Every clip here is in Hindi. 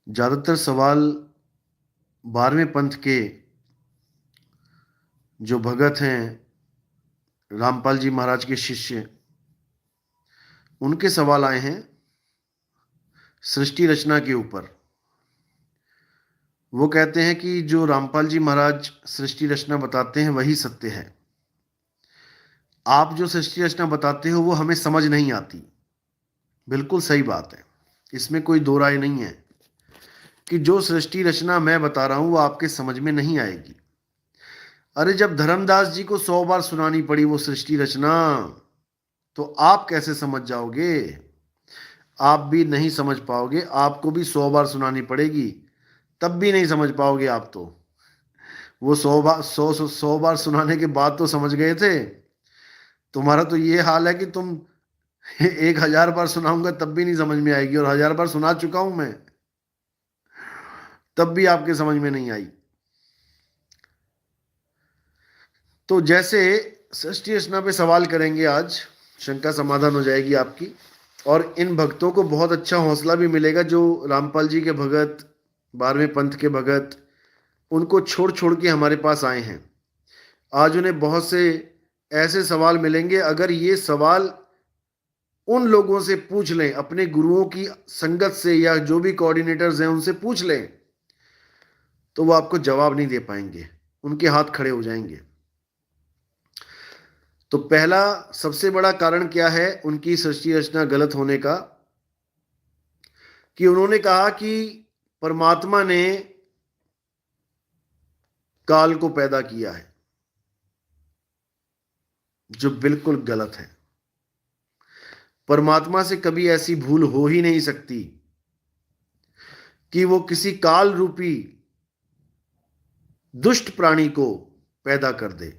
ज़्यादातर सवाल 12वें पंथ के जो भगत हैं, रामपाल जी महाराज के शिष्य, उनके सवाल आए हैं सृष्टि रचना के ऊपर। वो कहते हैं कि जो रामपाल जी महाराज सृष्टि रचना बताते हैं वही सत्य है। आप जो सृष्टि रचना बताते हो वो हमें समझ नहीं आती। बिल्कुल सही बात है, इसमें कोई दो राय नहीं है कि जो सृष्टि रचना मैं बता रहा हूं वो आपके समझ में नहीं आएगी। अरे जब धर्मदास जी को 100 बार सुनानी पड़ी वो सृष्टि रचना, तो आप कैसे समझ जाओगे? आप भी नहीं समझ पाओगे, आपको भी 100 बार सुनानी पड़ेगी, तब भी नहीं समझ पाओगे आप तो। वो 100 बार सुनाने के बाद तो समझ गए थे। तुम्हारा तो ये हाल है कि तुम 1000 बार सुनाऊंगा तब भी नहीं समझ में आएगी, और 1000 बार सुना चुका हूं मैं, तब भी आपके समझ में नहीं आई। तो जैसे सृष्टि रचना पे सवाल करेंगे आज, शंका समाधान हो जाएगी आपकी, और इन भक्तों को बहुत अच्छा हौसला भी मिलेगा जो रामपाल जी के भगत, 12वें पंथ के भगत, उनको छोड़ छोड़ के हमारे पास आए हैं। आज उन्हें बहुत से ऐसे सवाल मिलेंगे, अगर ये सवाल उन लोगों से पूछ लें, अपने गुरुओं की संगत से या जो भी कोऑर्डिनेटर्स हैं उनसे पूछ लें, तो वो आपको जवाब नहीं दे पाएंगे, उनके हाथ खड़े हो जाएंगे। तो पहला सबसे बड़ा कारण क्या है उनकी सृष्टि रचना गलत होने का? कि उन्होंने कहा कि परमात्मा ने काल को पैदा किया है, जो बिल्कुल गलत है। परमात्मा से कभी ऐसी भूल हो ही नहीं सकती कि वो किसी काल रूपी दुष्ट प्राणी को पैदा कर दे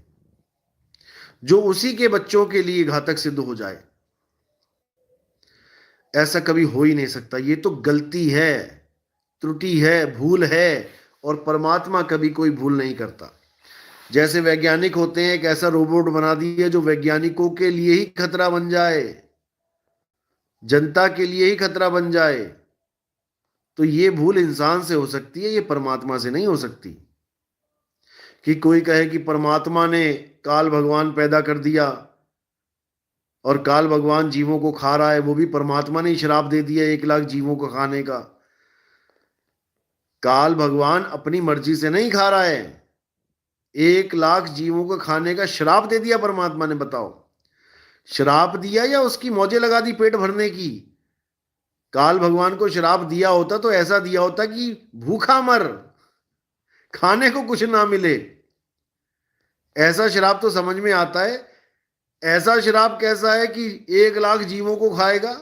जो उसी के बच्चों के लिए घातक सिद्ध हो जाए। ऐसा कभी हो ही नहीं सकता। ये तो गलती है, त्रुटि है, भूल है, और परमात्मा कभी कोई भूल नहीं करता। जैसे वैज्ञानिक होते हैं, एक ऐसा रोबोट बना दिया जो वैज्ञानिकों के लिए ही खतरा बन जाए, जनता के लिए ही खतरा बन जाए, तो ये भूल इंसान से हो सकती है, ये परमात्मा से नहीं हो सकती। कि कोई कहे कि परमात्मा ने काल भगवान पैदा कर दिया और काल भगवान जीवों को खा रहा है, वो भी परमात्मा ने श्राप दे दिया 1 लाख जीवों को खाने का। काल भगवान अपनी मर्जी से नहीं खा रहा है, 1 लाख जीवों को खाने का श्राप दे दिया परमात्मा ने। बताओ, श्राप दिया या उसकी मौजें लगा दी पेट भरने की? काल भगवान को श्राप दिया होता तो ऐसा दिया होता कि भूखा मर, खाने को कुछ ना मिले। ऐसा श्राप तो समझ में आता है। ऐसा श्राप कैसा है कि 1 लाख जीवों को खाएगा?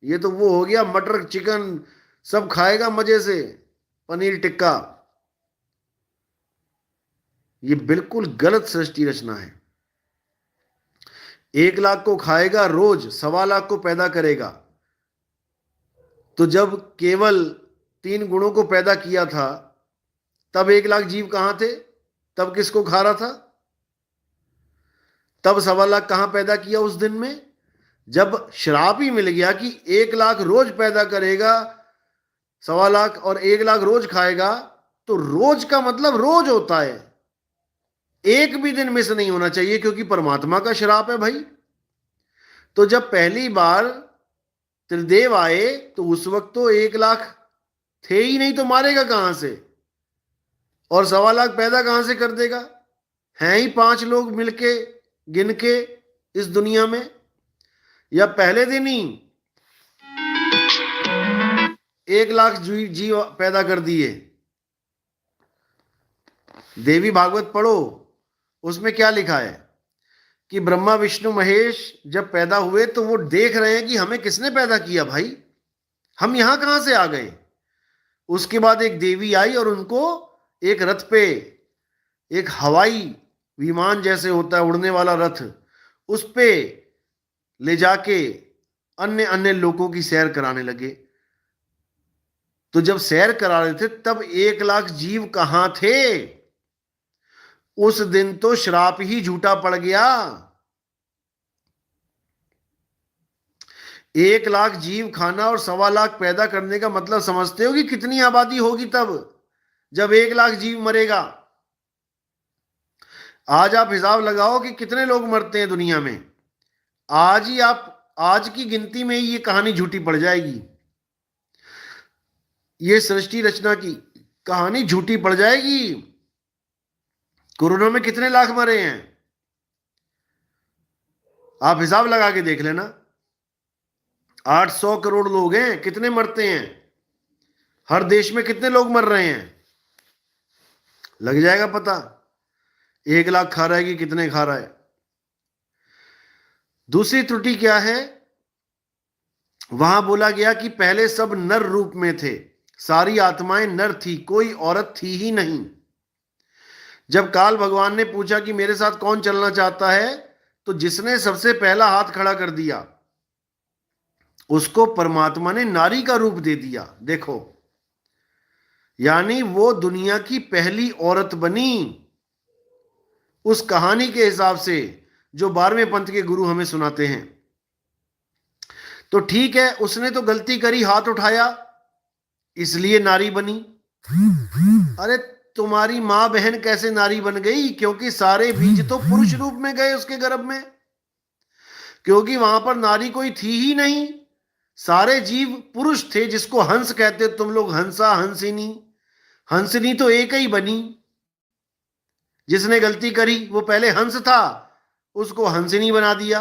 ये तो वो हो गया मटर चिकन सब खाएगा मजे से, पनीर टिक्का। ये बिल्कुल गलत सृष्टि रचना है। 1 लाख को खाएगा रोज, 1.25 लाख को पैदा करेगा। तो जब केवल 3 गुणों को पैदा किया था तब 1 लाख जीव कहां थे? तब किसको खा रहा था? तब 1.25 लाख कहां पैदा किया उस दिन में? जब श्राप ही मिल गया कि 1 लाख रोज पैदा करेगा, 1.25 लाख और 1 लाख रोज खाएगा, तो रोज का मतलब रोज होता है, एक भी दिन मिस नहीं होना चाहिए, क्योंकि परमात्मा का श्राप है भाई। तो जब पहली बार त्रिदेव आए तो उस वक्त तो 1 लाख थे ही नहीं, तो मारेगा कहां से? और 1.25 लाख पैदा कहां से कर देगा? हैं ही 5 लोग मिलके गिन के इस दुनिया में। या पहले दिन ही 1 लाख जीव पैदा कर दिए? देवी भागवत पढ़ो, उसमें क्या लिखा है कि ब्रह्मा विष्णु महेश जब पैदा हुए तो वो देख रहे हैं कि हमें किसने पैदा किया भाई, हम यहां कहां से आ गए। उसके बाद एक देवी आई और उनको एक रथ पे, एक हवाई विमान जैसे होता है उड़ने वाला रथ, उस पे ले जाके अन्य अन्य लोगों की सैर कराने लगे। तो जब सैर करा रहे थे तब 1 लाख जीव कहां थे? उस दिन तो श्राप ही झूठा पड़ गया। 1 लाख जीव खाना और 1.25 लाख पैदा करने का मतलब समझते हो कि कितनी आबादी होगी तब, जब 1 लाख जीव मरेगा। आज आप हिसाब लगाओ कि कितने लोग मरते हैं दुनिया में। आज ही आप, आज की गिनती में ही ये कहानी झूठी पड़ जाएगी, ये सृष्टि रचना की कहानी झूठी पड़ जाएगी। कोरोना में कितने लाख मरे हैं, आप हिसाब लगा के देख लेना। 800 करोड़ लोग हैं, कितने मरते हैं, हर देश में कितने लोग मर रहे हैं, लग जाएगा पता। 1 लाख खा रहा है कि कितने खा रहा है। दूसरी त्रुटि क्या है, वहां बोला गया कि पहले सब नर रूप में थे, सारी आत्माएं नर थी, कोई औरत थी ही नहीं। जब काल भगवान ने पूछा कि मेरे साथ कौन चलना चाहता है, तो जिसने सबसे पहला हाथ खड़ा कर दिया उसको परमात्मा ने नारी का रूप दे दिया। देखो, यानी वो दुनिया की पहली औरत बनी, उस कहानी के हिसाब से जो 12वें पंथ के गुरु हमें सुनाते हैं। तो ठीक है, उसने तो गलती करी, हाथ उठाया, इसलिए नारी बनी। अरे तुम्हारी मां बहन कैसे नारी बन गई? क्योंकि सारे बीज तो पुरुष रूप में गए उसके गर्भ में, क्योंकि वहां पर नारी कोई थी ही नहीं, सारे जीव पुरुष थे। जिसको हंस कहते हो तुम लोग, हंसा हंसिनी, हंसिनी तो एक ही बनी। जिसने गलती करी वो पहले हंस था, उसको हंसिनी बना दिया,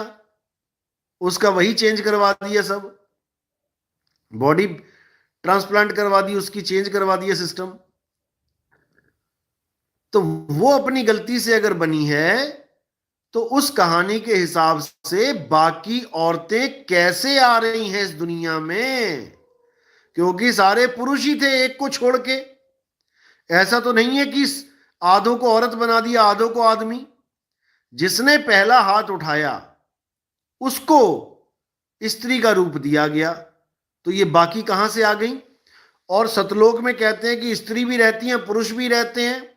उसका वही चेंज करवा दिया, सब बॉडी ट्रांसप्लांट करवा दी उसकी, चेंज करवा दिया सिस्टम। तो वो अपनी गलती से अगर बनी है, तो उस कहानी के हिसाब से बाकी औरतें कैसे आ रही हैं इस दुनिया में? क्योंकि सारे पुरुष ही थे एक को छोड़ के। ऐसा तो नहीं है कि आधों को औरत बना दिया, आधों को आदमी। जिसने पहला हाथ उठाया उसको स्त्री का रूप दिया गया, तो ये बाकी कहां से आ गई? और सतलोक में कहते हैं कि स्त्री भी रहती हैं, पुरुष भी रहते हैं।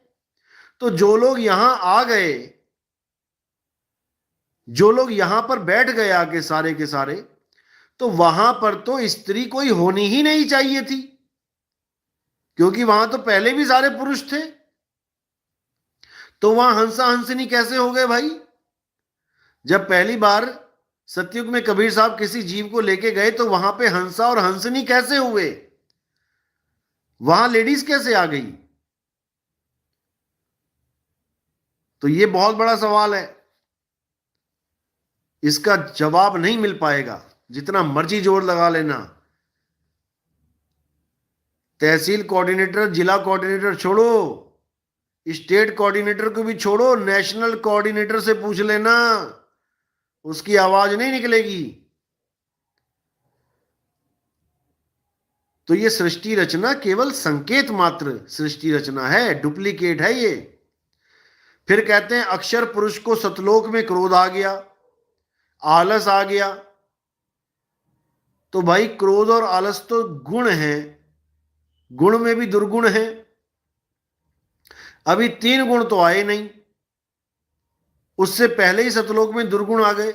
तो जो लोग यहां आ गए, जो लोग यहां पर बैठ गए आके सारे के सारे, तो वहां पर तो स्त्री कोई होनी ही नहीं चाहिए थी, क्योंकि वहां तो पहले भी सारे पुरुष थे। तो वहां हंसा हंसिनी कैसे हो गए भाई? जब पहली बार सतयुग में कबीर साहब किसी जीव को लेके गए, तो वहां पे हंसा और हंसिनी कैसे हुए? वहां लेडीज कैसे आ गई? तो ये बहुत बड़ा सवाल है, इसका जवाब नहीं मिल पाएगा, जितना मर्जी जोर लगा लेना। तहसील कोऑर्डिनेटर, जिला कोऑर्डिनेटर छोड़ो, स्टेट कोऑर्डिनेटर को भी छोड़ो, नेशनल कोऑर्डिनेटर से पूछ लेना, उसकी आवाज नहीं निकलेगी। तो ये सृष्टि रचना केवल संकेत मात्र सृष्टि रचना है, डुप्लीकेट है ये। फिर कहते हैं अक्षर पुरुष को सतलोक में क्रोध आ गया, आलस आ गया। तो भाई क्रोध और आलस तो गुण है, गुण में भी दुर्गुण है। अभी 3 गुण तो आए नहीं, उससे पहले ही सतलोक में दुर्गुण आ गए।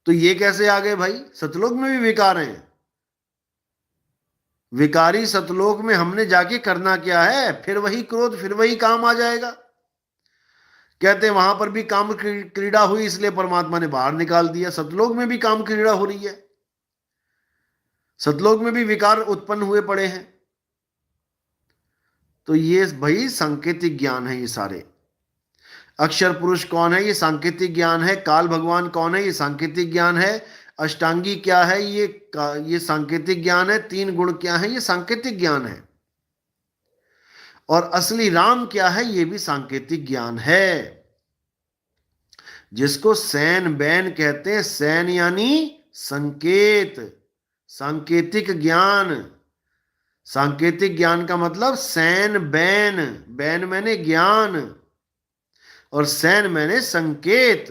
तो ये कैसे आ गए भाई? सतलोक में भी विकार हैं। विकारी सतलोक में हमने जाके करना क्या है? फिर वही क्रोध, फिर वही काम आ जाएगा। कहते हैं वहां पर भी काम क्रीड़ा हुई, इसलिए परमात्मा ने बाहर निकाल दिया। सतलोक में भी काम क्रीड़ा हो रही है, सतलोक में भी विकार उत्पन्न हुए पड़े हैं। तो ये भाई सांकेतिक ज्ञान है ये सारे। अक्षर पुरुष कौन है? ये सांकेतिक ज्ञान है। काल भगवान कौन है? ये सांकेतिक ज्ञान है। अष्टांगी क्या है? ये सांकेतिक ज्ञान है। 3 गुण क्या है? ये सांकेतिक ज्ञान है। और असली राम क्या है? ये भी सांकेतिक ज्ञान है, जिसको सैन बैन कहते हैं। सैन यानी संकेत, सांकेतिक ज्ञान। सांकेतिक ज्ञान का मतलब सैन बैन, बैन मैंने ज्ञान और सैन मैंने संकेत।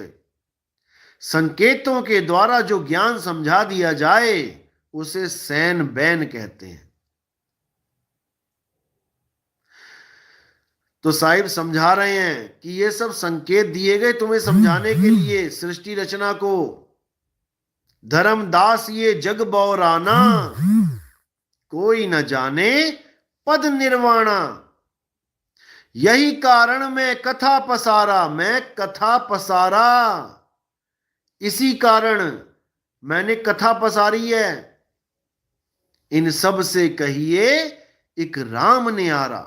संकेतों के द्वारा जो ज्ञान समझा दिया जाए उसे सैन बैन कहते हैं। तो साहिब समझा रहे हैं कि ये सब संकेत दिए गए तुम्हें समझाने के लिए सृष्टि रचना को, धर्मदास ये जग बौराना, कोई न जाने पद निर्वाणा। यही कारण मैं कथा पसारा, मैं कथा पसारा, इसी कारण मैंने कथा पसारी है। इन सब से कहिए एक राम न्यारा।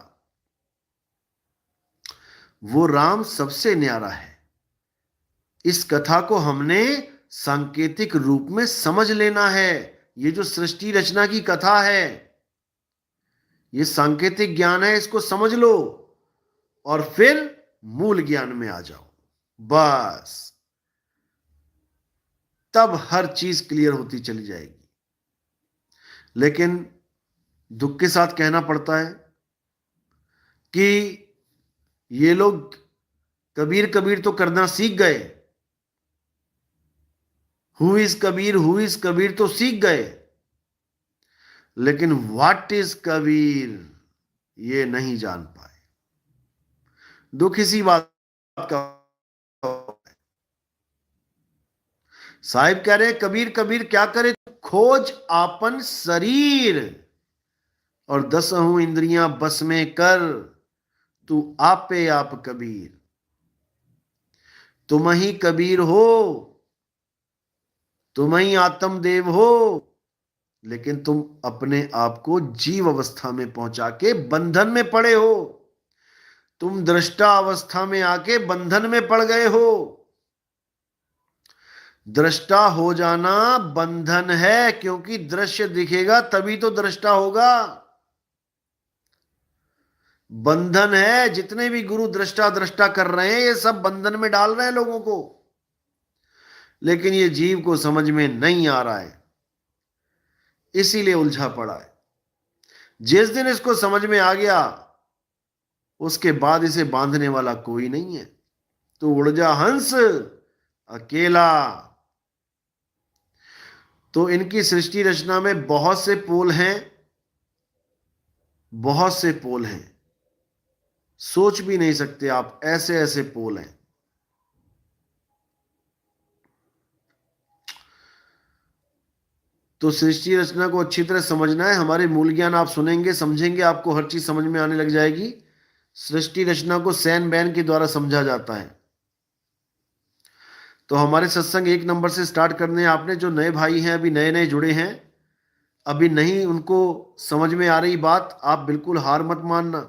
वो राम सबसे न्यारा है। इस कथा को हमने सांकेतिक रूप में समझ लेना है। ये जो सृष्टि रचना की कथा है, ये सांकेतिक ज्ञान है, इसको समझ लो और फिर मूल ज्ञान में आ जाओ। बस तब हर चीज क्लियर होती चली जाएगी। लेकिन दुख के साथ कहना पड़ता है कि ये लोग कबीर कबीर तो करना सीख गए। हु इज कबीर तो सीख गए, लेकिन व्हाट इज कबीर ये नहीं जान पाए। दुख इसी बात का। साहिब कह रहे कबीर कबीर क्या करे, खोज आपन शरीर और 10 इंद्रियां बस में कर, तू आपे आप कबीर। तुम ही कबीर हो, तुम ही आत्मदेव हो, लेकिन तुम अपने आप को जीव अवस्था में पहुंचा के बंधन में पड़े हो। तुम दृष्टा अवस्था में आके बंधन में पड़ गए हो। दृष्टा हो जाना बंधन है, क्योंकि दृश्य दिखेगा तभी तो दृष्टा होगा। बंधन है। जितने भी गुरु दृष्टा दृष्टा कर रहे हैं, ये सब बंधन में डाल रहे हैं लोगों को, लेकिन ये जीव को समझ में नहीं आ रहा है, इसीलिए उलझा पड़ा है। जिस दिन इसको समझ में आ गया, उसके बाद इसे बांधने वाला कोई नहीं है। तो उड़ जा हंस अकेला। तो इनकी सृष्टि रचना में बहुत से पोल हैं, बहुत से पोल हैं, सोच भी नहीं सकते आप, ऐसे ऐसे पोल हैं। तो सृष्टि रचना को अच्छी तरह समझना है। हमारे मूल ज्ञान आप सुनेंगे, समझेंगे, आपको हर चीज समझ में आने लग जाएगी। सृष्टि रचना को सैन बैन के द्वारा समझा जाता है। तो हमारे सत्संग 1 नंबर से स्टार्ट करने हैं। आपने जो नए भाई हैं, अभी नए नए जुड़े हैं, अभी नहीं उनको समझ में आ रही बात, आप बिल्कुल हार मत मानना।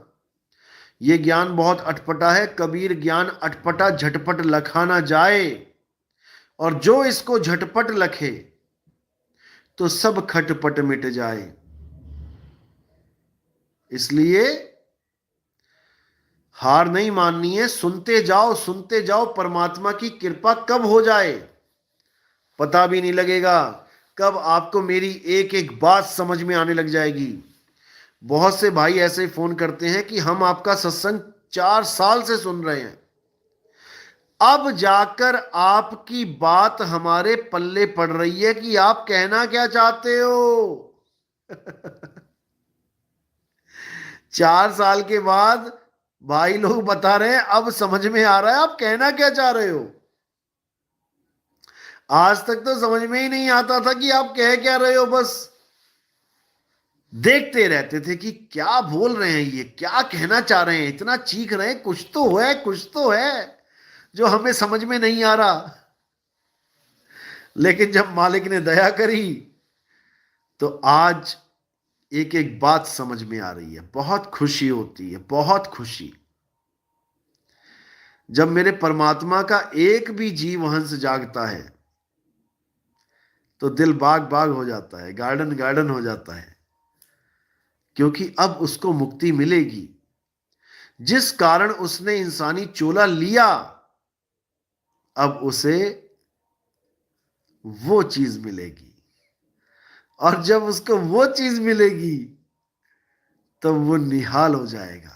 ये ज्ञान बहुत अटपटा है। कबीर ज्ञान अटपटा झटपट लखा ना जाए, और जो इसको झटपट लखे तो सब खटपट मिट जाए। इसलिए हार नहीं माननी है। सुनते जाओ, सुनते जाओ। परमात्मा की कृपा कब हो जाए पता भी नहीं लगेगा। कब आपको मेरी एक एक बात समझ में आने लग जाएगी। बहुत से भाई ऐसे फोन करते हैं कि हम आपका सत्संग 4 साल से सुन रहे हैं, अब जाकर आपकी बात हमारे पल्ले पड़ रही है कि आप कहना क्या चाहते हो। 4 साल के बाद भाई लोग बता रहे हैं अब समझ में आ रहा है आप कहना क्या चाह रहे हो। आज तक तो समझ में ही नहीं आता था कि आप कह क्या रहे हो, बस देखते रहते थे कि क्या बोल रहे हैं, ये क्या कहना चाह रहे हैं, इतना चीख रहे हैं, कुछ तो है, कुछ तो है जो हमें समझ में नहीं आ रहा। लेकिन जब मालिक ने दया करी तो आज एक एक बात समझ में आ रही है। बहुत खुशी होती है, बहुत खुशी। जब मेरे परमात्मा का एक भी जीव हंस जागता है तो दिल बाग बाग हो जाता है, गार्डन गार्डन हो जाता है, क्योंकि अब उसको मुक्ति मिलेगी। जिस कारण उसने इंसानी चोला लिया, अब उसे वो चीज मिलेगी, और जब उसको वो चीज मिलेगी तब वो निहाल हो जाएगा।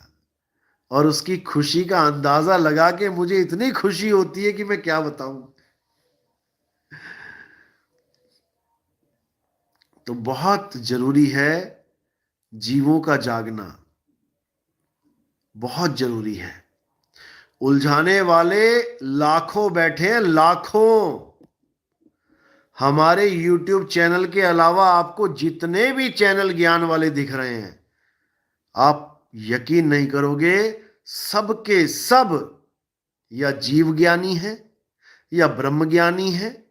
और उसकी खुशी का अंदाजा लगा के मुझे इतनी खुशी होती है कि मैं क्या बताऊं। तो बहुत जरूरी है जीवों का जागना, बहुत जरूरी है। उलझाने वाले लाखों बैठे हैं, लाखों। हमारे YouTube चैनल के अलावा आपको जितने भी चैनल ज्ञान वाले दिख रहे हैं, आप यकीन नहीं करोगे, सबके सब या जीव ज्ञानी है, या ब्रह्म ज्ञानी है,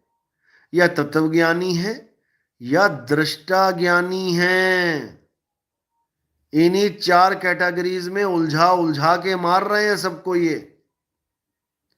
या तत्व ज्ञानी है, या दृष्टा ज्ञानी है। इन्हीं चार कैटेगरीज में उलझा उलझा के मार रहे हैं सबको ये।